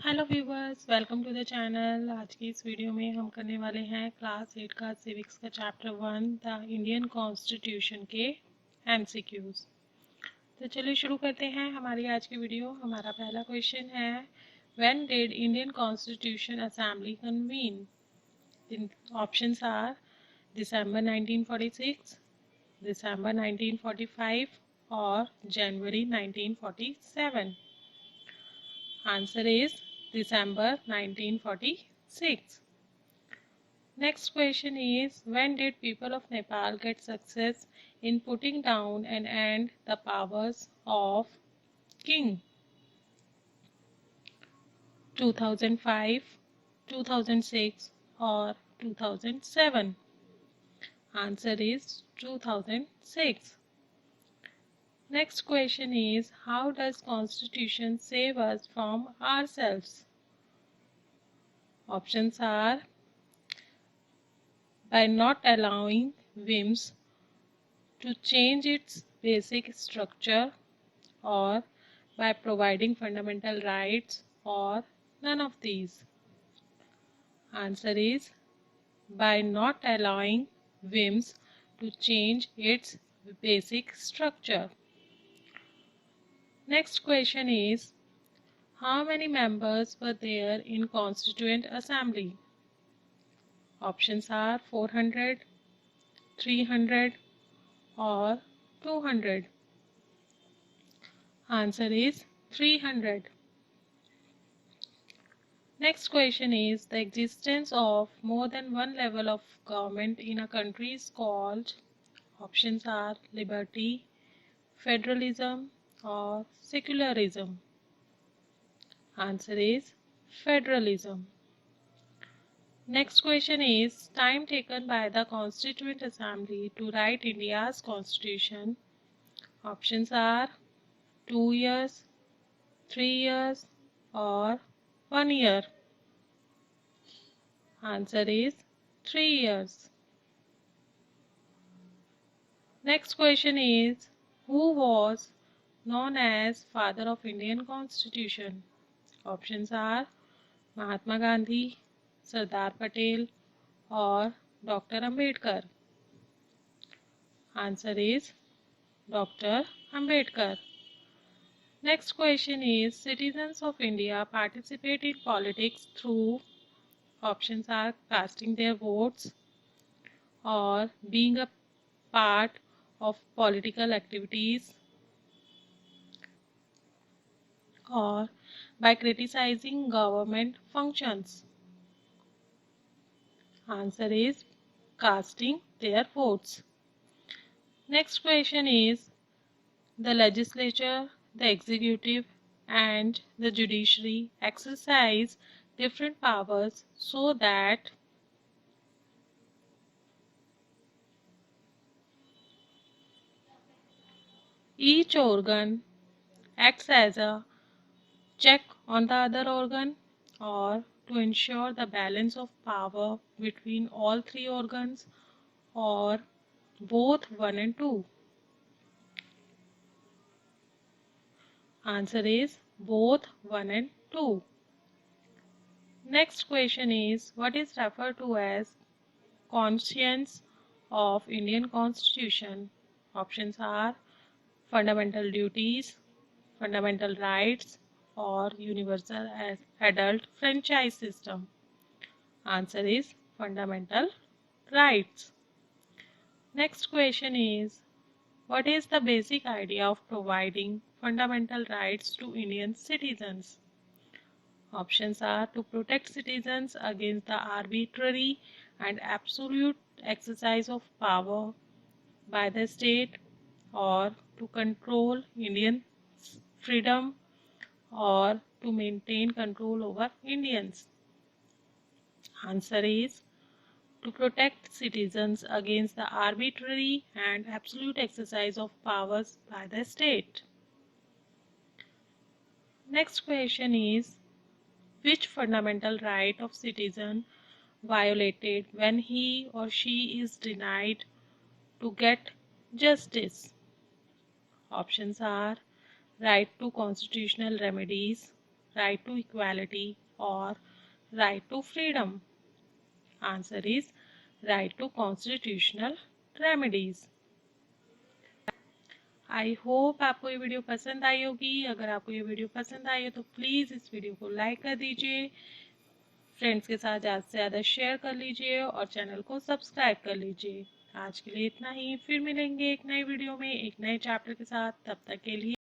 Hello viewers, welcome to the channel. आज की इस वीडियो में हम करने वाले हैं क्लास 8 का सिविक्स का चैप्टर 1 द इंडियन कॉन्स्टिट्यूशन के एमसीक्यूज। तो चलिए शुरू करते हैं हमारी आज की वीडियो। हमारा पहला क्वेश्चन है, when did Indian constitution assembly convene? Options are December 1946, December 1945 और January 1947। Answer is December 1946. Next question is, when did people of Nepal get success in putting down and end the powers of king? 2005, 2006 or 2007? Answer is 2006. Next question is, how does Constitution save us from ourselves? Options are by not allowing whims to change its basic structure, or by providing fundamental rights, or none of these. Answer is by not allowing whims to change its basic structure. Next question is, how many members were there in Constituent Assembly? Options are 400, 300 or 200. Answer is 300. Next question is, the existence of more than one level of government in a country is called. Options are liberty, federalism or secularism. Answer is federalism. Next question is, time taken by the Constituent Assembly to write India's constitution. Options are 2 years, 3 years or 1 year. Answer is 3 years. Next question is, who was known as father of Indian Constitution? Options are Mahatma Gandhi, Sardar Patel or Dr. Ambedkar. Answer is Dr. Ambedkar. Next question is, citizens of India participate in politics through. Options are casting their votes or being a part of political activities or by criticizing government functions. Answer is casting their votes. Next question is, the legislature, the executive and the judiciary exercise different powers so that each organ acts as a check on the other organ, or to ensure the balance of power between all three organs, or both 1 and 2. Answer is both 1 and 2. Next question is, what is referred to as conscience of Indian Constitution? Options are fundamental duties, fundamental rights or universal adult franchise system. Answer is fundamental rights. Next question is, what is the basic idea of providing fundamental rights to Indian citizens? Options are to protect citizens against the arbitrary and absolute exercise of power by the state, or to control Indian freedom, or to maintain control over Indians. Answer is to protect citizens against the arbitrary and absolute exercise of powers by the state. Next question is, which fundamental right of citizen violated when he or she is denied to get justice? Options are right to constitutional remedies, right to equality, or right to freedom? Answer is right to constitutional remedies. I hope आपको ये video पसंद आई होगी। अगर आपको ये video पसंद आई हो तो प्लीज़ इस वीडियो को लाइक कर दीजिए, फ्रेंड्स के साथ ज़्यादा से ज़्यादा शेयर कर लीजिए और चैनल को सब्सक्राइब कर लीजिए। आज के लिए इतना ही, फिर मिलेंगे एक नई वीडियो में एक नए चैप्टर के साथ। तब तक के लिए